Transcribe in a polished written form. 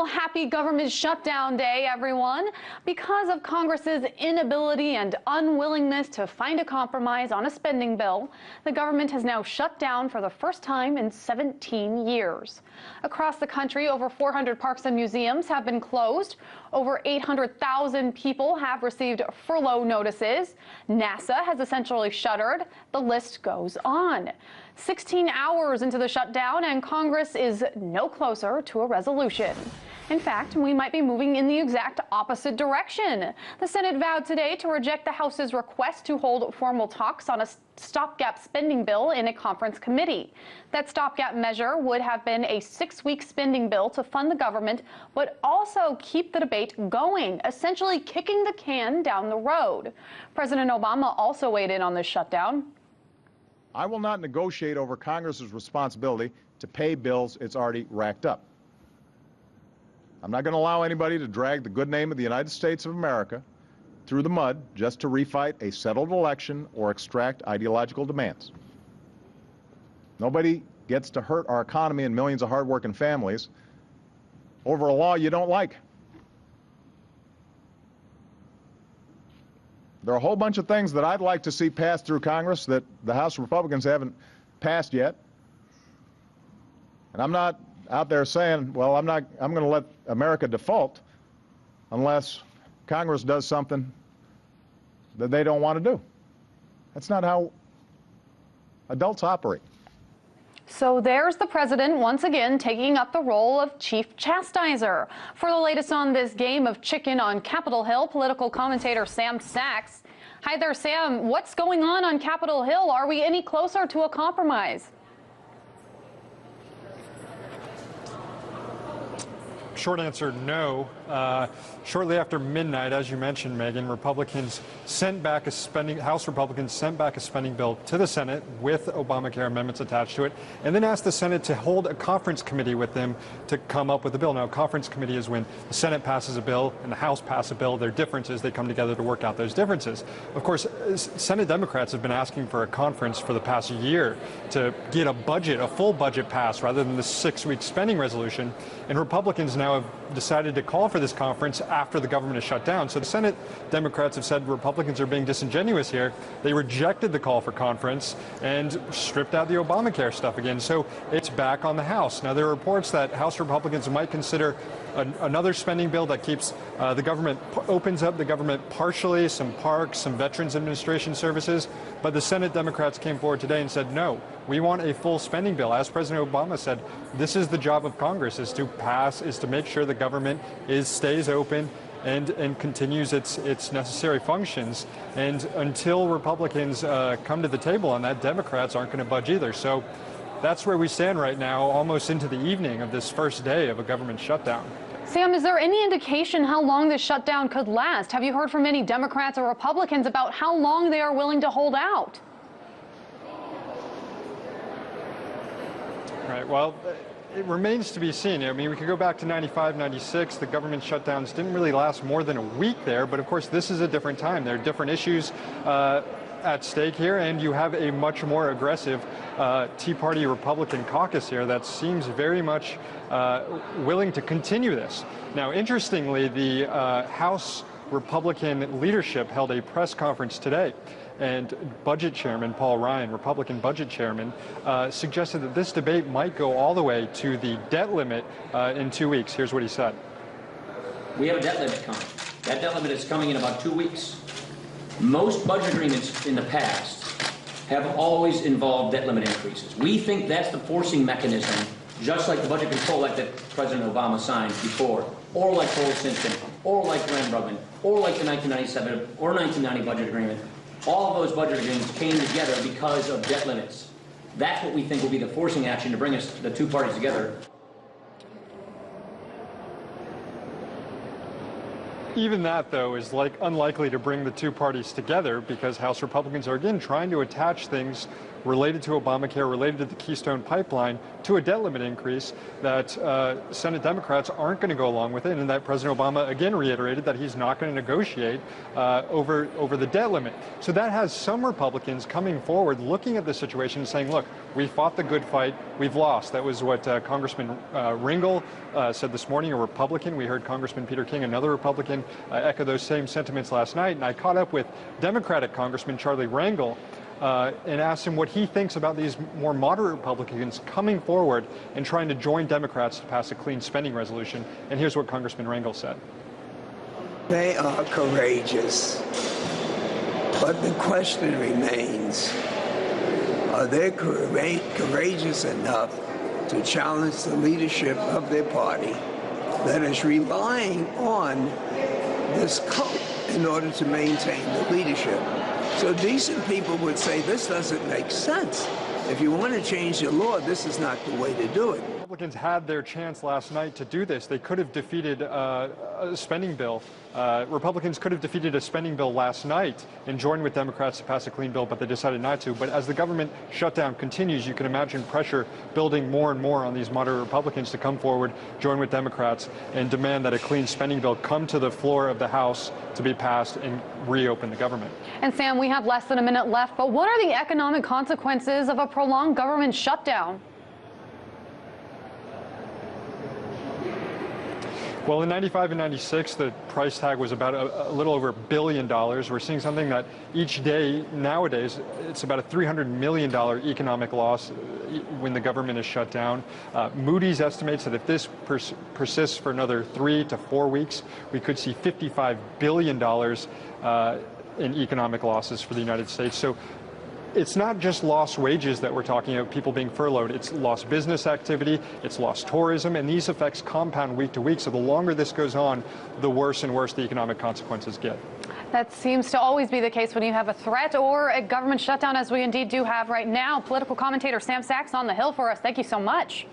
happy government shutdown day, everyone. Because of Congress's inability and unwillingness to find a compromise on a spending bill, the government has now shut down for the first time in 17 years. Across the country, over 400 parks and museums have been closed. Over 800,000 people have received furlough notices. NASA has essentially shuttered. The list goes on. 16 hours into the shutdown, and Congress is no closer to a resolution. In fact, we might be moving in the exact opposite direction. The Senate vowed today to reject the House's request to hold formal talks on a stopgap spending bill in a conference committee. That stopgap measure would have been a 6-week spending bill to fund the government, but also keep the debate going, essentially kicking the can down the road. President Obama also weighed in on this shutdown. I will not negotiate over Congress's responsibility to pay bills it's already racked up. I'm not going to allow anybody to drag the good name of the United States of America through the mud just to refight a settled election or extract ideological demands. Nobody gets to hurt our economy and millions of hardworking families over a law you don't like. There are a whole bunch of things that I'd like to see passed through Congress that the House Republicans haven't passed yet. And I'm not out there saying, well, I'm going to let America default unless Congress does something that they don't want to do. That's not how adults operate. So there's the president once again taking up the role of chief chastiser. For the latest on this game of chicken on Capitol Hill, political commentator Sam Sachs. Hi there, Sam. What's going on Capitol Hill? Are we any closer to a compromise? Short answer, no. Shortly after midnight, as you mentioned, Megan, House Republicans sent back a spending bill to the Senate with Obamacare amendments attached to it, and then asked the Senate to hold a conference committee with them to come up with a bill. Now, a conference committee is when the Senate passes a bill and the House passes a bill. Their differences, they come together to work out those differences. Of course, Senate Democrats have been asking for a conference for the past year to get a full budget passed rather than the 6-week spending resolution, and Republicans now have decided to call for this conference after the government is shut down. So the Senate Democrats have said Republicans are being disingenuous here. They rejected the call for conference and stripped out the Obamacare stuff again. So it's back on the House. Now, there are reports that House Republicans might consider another spending bill that keeps the government, opens up the government partially, some parks, some Veterans Administration services. But the Senate Democrats came forward today and said, no, we want a full spending bill. As President Obama said, this is the job of Congress, is to make sure the government stays open and continues its necessary functions. And until Republicans come to the table on that, Democrats aren't going to budge either. So that's where we stand right now, almost into the evening of this first day of a government shutdown. Sam, is there any indication how long this shutdown could last? Have you heard from any Democrats or Republicans about how long they are willing to hold out? Right. Well, it remains to be seen. I mean, we could go back to 95, 96. The government shutdowns didn't really last more than a week there. But of course, this is a different time. There are different issues at stake here, and you have a much more aggressive Tea Party Republican caucus here that seems very much willing to continue this. Now, interestingly, the House Republican leadership held a press conference today, and Budget Chairman Paul Ryan, Republican Budget Chairman, suggested that this debate might go all the way to the debt limit in 2 weeks. Here's what he said. We have a debt limit coming. That debt limit is coming in about 2 weeks. Most budget agreements in the past have always involved debt limit increases. We think that's the forcing mechanism, just like the Budget Control Act that President Obama signed before, or like Paul Simpson, or like Glenn Brugman, or like the 1997 or 1990 budget agreement. All of those budget agreements came together because of debt limits. That's what we think will be the forcing action to bring us, the two parties, together. Even that, though, is unlikely to bring the two parties together because House Republicans are, again, trying to attach things related to Obamacare, related to the Keystone Pipeline, to a debt limit increase, that Senate Democrats aren't going to go along with it, and that President Obama again reiterated that he's not going to negotiate over the debt limit. So that has some Republicans coming forward, looking at the situation and saying, look, we fought the good fight, we've lost. That was what Congressman Ringel said this morning, a Republican. We heard Congressman Peter King, another Republican, echo those same sentiments last night. And I caught up with Democratic Congressman Charlie Rangel and asked him what he thinks about these more moderate Republicans coming forward and trying to join Democrats to pass a clean spending resolution. And here's what Congressman Rangel said. They are courageous, but the question remains, are they courageous enough to challenge the leadership of their party that is relying on this cult in order to maintain the leadership? So decent people would say this doesn't make sense. If you want to change the law, this is not the way to do it. Republicans had their chance last night to do this. They could have defeated a spending bill. Republicans could have defeated a spending bill last night and joined with Democrats to pass a clean bill, but they decided not to. But as the government shutdown continues, you can imagine pressure building more and more on these moderate Republicans to come forward, join with Democrats, and demand that a clean spending bill come to the floor of the House to be passed and reopen the government. And Sam, we have less than a minute left, but what are the economic consequences of a prolonged government shutdown? Well, in 95 and 96, the price tag was about a little over $1 billion. We're seeing something that each day nowadays, it's about a $300 million economic loss when the government is shut down. Moody's estimates that if this persists for another 3 to 4 weeks, we could see $55 billion in economic losses for the United States. So it's not just lost wages that we're talking about, people being furloughed. It's lost business activity, it's lost tourism, and these effects compound week to week. So the longer this goes on, the worse and worse the economic consequences get. That seems to always be the case when you have a threat or a government shutdown, as we indeed do have right now. Political commentator Sam Sachs on the Hill for us. Thank you so much.